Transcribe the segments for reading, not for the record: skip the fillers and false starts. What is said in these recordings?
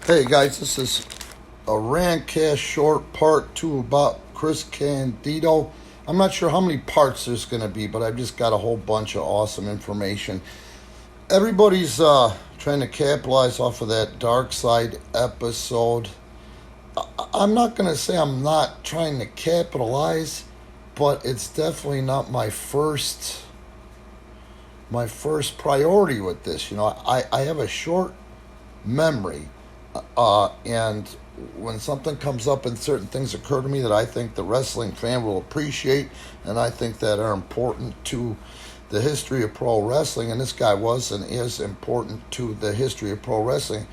Hey guys, this is a Randcast short part 2 about Chris Candido. I'm not sure how many parts there's going to be, but I've just got a whole bunch of awesome information. Everybody's trying to capitalize off of that Darkside episode. I'm not going to say I'm not trying to capitalize, but it's definitely not my first priority with this. I have a short memory. And when something comes up and certain things occur to me that I think the wrestling fan will appreciate and I think that are important to the history of pro wrestling, and this guy was and is important to the history of pro wrestling,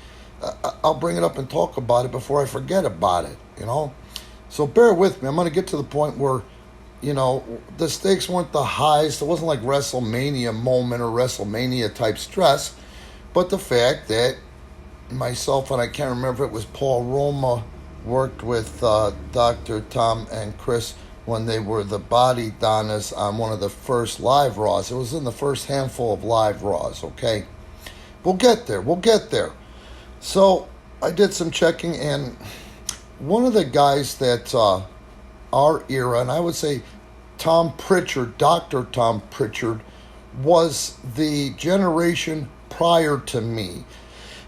I'll bring it up and talk about it before I forget about it. So bear with me. I'm going to get to the point where, the stakes weren't the highest. It wasn't like WrestleMania moment or WrestleMania type stress, but the fact that myself, and I can't remember if it was Paul Roma, worked with Dr. Tom and Chris when they were the Body Donnas on one of the first live Raws. It was in the first handful of live Raws, okay? We'll get there. So I did some checking, and one of the guys that our era, and I would say Tom Pritchard, Dr. Tom Pritchard, was the generation prior to me.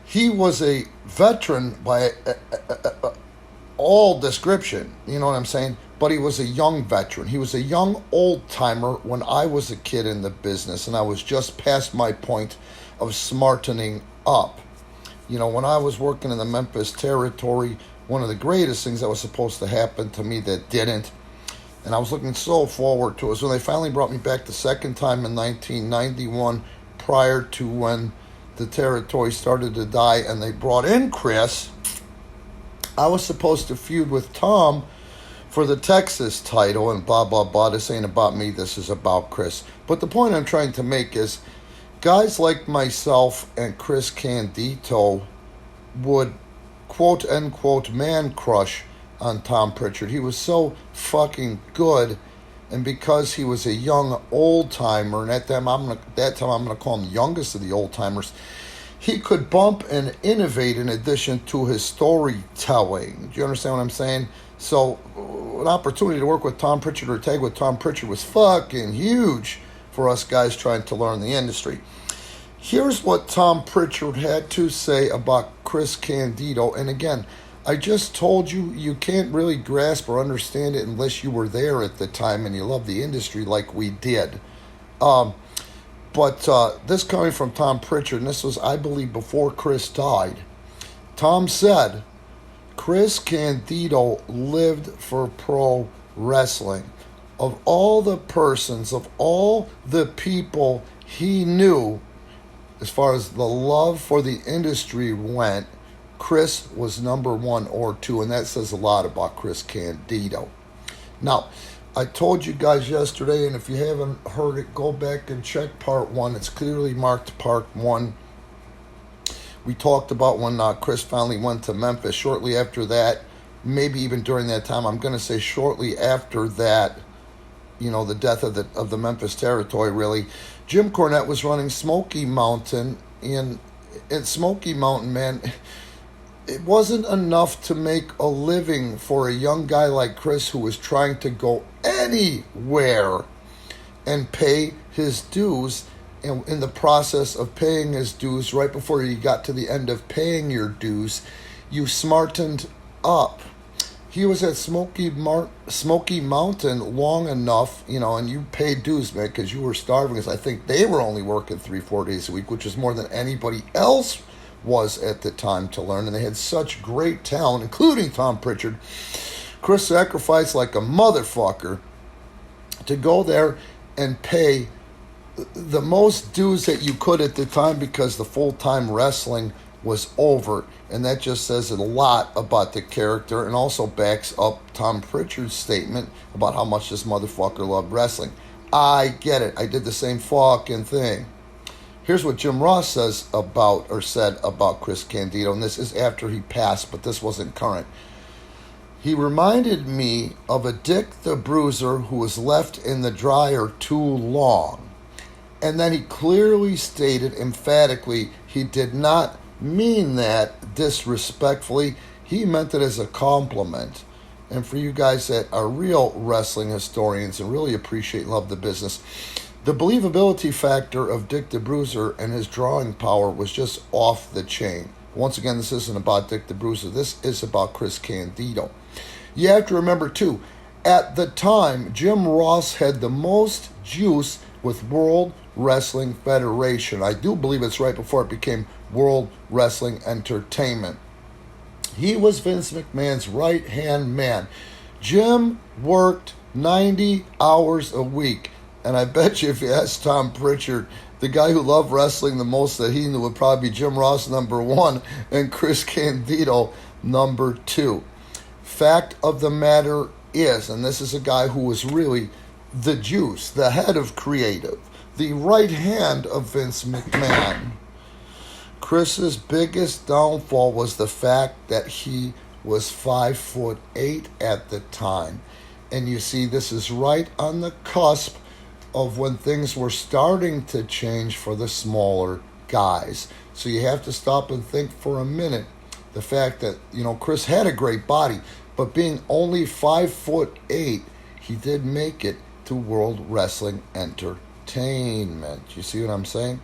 He was a veteran by all description, you know what I'm saying? But he was a young veteran. He was a young old-timer when I was a kid in the business, and I was just past my point of smartening up. When I was working in the Memphis territory, one of the greatest things that was supposed to happen to me that didn't, and I was looking so forward to it, was when they finally brought me back the second time in 1991, prior to when the territory started to die and they brought in Chris. I was supposed to feud with Tom for the Texas title and blah, blah, blah. This ain't about me. This is about Chris. But the point I'm trying to make is guys like myself and Chris Candido would quote unquote man crush on Tom Pritchard. He was so fucking good. And because he was a young old-timer, and at that time I'm going to call him the youngest of the old-timers, he could bump and innovate in addition to his storytelling. Do you understand what I'm saying? So an opportunity to work with Tom Pritchard or tag with Tom Pritchard was fucking huge for us guys trying to learn the industry. Here's what Tom Pritchard had to say about Chris Candido. And again, I just told you, you can't really grasp or understand it unless you were there at the time and you love the industry like we did. But this coming from Tom Pritchard, and this was, I believe, before Chris died. Tom said, Chris Candido lived for pro wrestling. Of all the persons, of all the people he knew, as far as the love for the industry went, Chris was number 1 or 2, and that says a lot about Chris Candido. Now, I told you guys yesterday, and if you haven't heard it, go back and check part 1. It's clearly marked part 1. We talked about when Chris finally went to Memphis. Shortly after that, maybe even during that time, I'm going to say shortly after that, the death of the Memphis territory, really, Jim Cornette was running Smoky Mountain, and Smoky Mountain, man, it wasn't enough to make a living for a young guy like Chris who was trying to go anywhere and pay his dues. And in the process of paying his dues, right before you got to the end of paying your dues, you smartened up. He was at Smoky Mountain long enough, and you paid dues, man, because you were starving. Because I think they were only working 3-4 days a week, which is more than anybody else was at the time to learn, and they had such great talent, including Tom Pritchard. Chris sacrificed like a motherfucker to go there and pay the most dues that you could at the time because the full-time wrestling was over, and that just says a lot about the character and also backs up Tom Pritchard's statement about how much this motherfucker loved wrestling. I get it. I did the same fucking thing. Here's what Jim Ross said about Chris Candido, and this is after he passed, but this wasn't current. He reminded me of a Dick the Bruiser who was left in the dryer too long. And then he clearly stated emphatically he did not mean that disrespectfully. He meant it as a compliment. And for you guys that are real wrestling historians and really appreciate and love the business, the believability factor of Dick the Bruiser and his drawing power was just off the chain. Once again, this isn't about Dick the Bruiser. This is about Chris Candido. You have to remember, too, at the time, Jim Ross had the most juice with World Wrestling Federation. I do believe it's right before it became World Wrestling Entertainment. He was Vince McMahon's right-hand man. Jim worked 90 hours a week. And I bet you if you asked Tom Pritchard, the guy who loved wrestling the most that he knew would probably be Jim Ross, number one, and Chris Candido, number two. Fact of the matter is, and this is a guy who was really the juice, the head of creative, the right hand of Vince McMahon. Chris's biggest downfall was the fact that he was 5'8" at the time. And you see, this is right on the cusp of when things were starting to change for the smaller guys. So you have to stop and think for a minute. The fact that, Chris had a great body, but being only 5'8", he did make it to World Wrestling Entertainment. You see what I'm saying?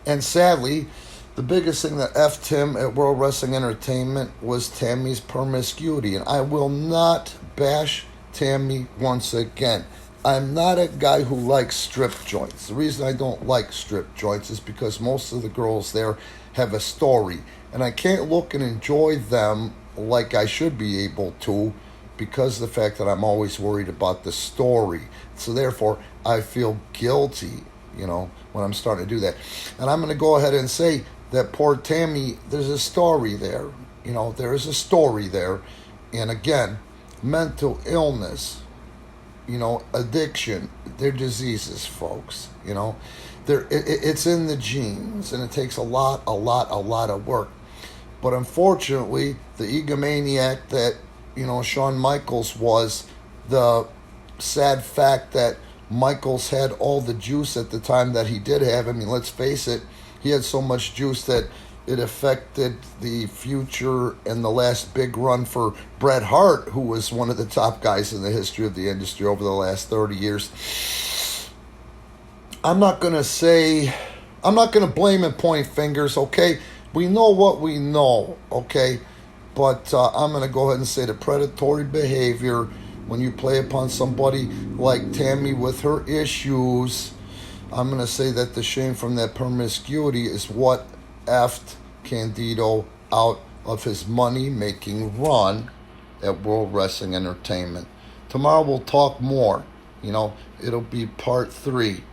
And sadly, the biggest thing that effed him at World Wrestling Entertainment was Tammy's promiscuity. And I will not bash Tammy once again. I'm not a guy who likes strip joints. The reason I don't like strip joints is because most of the girls there have a story. And I can't look and enjoy them like I should be able to because of the fact that I'm always worried about the story. So therefore, I feel guilty, when I'm starting to do that. And I'm going to go ahead and say that poor Tammy, there's a story there. There is a story there. And again, mental illness, addiction, they're diseases, folks. It's in the genes, and it takes a lot of work. But unfortunately, the egomaniac that, Shawn Michaels was, the sad fact that Michaels had all the juice at the time that he did have. I mean, let's face it, he had so much juice that it affected the future and the last big run for Bret Hart, who was one of the top guys in the history of the industry over the last 30 years. I'm not going to blame and point fingers, okay? We know what we know, okay? But I'm going to go ahead and say the predatory behavior when you play upon somebody like Tammy with her issues, I'm going to say that the shame from that promiscuity is what effed Candido out of his money-making run at World Wrestling Entertainment. Tomorrow we'll talk more. It'll be part 3.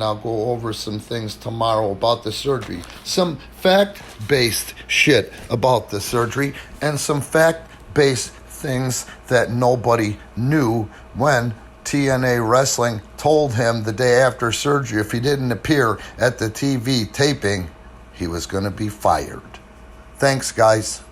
I'll go over some things tomorrow about the surgery. Some fact-based shit about the surgery and some fact-based things that nobody knew when TNA Wrestling told him the day after surgery if he didn't appear at the TV taping, he was going to be fired. Thanks, guys.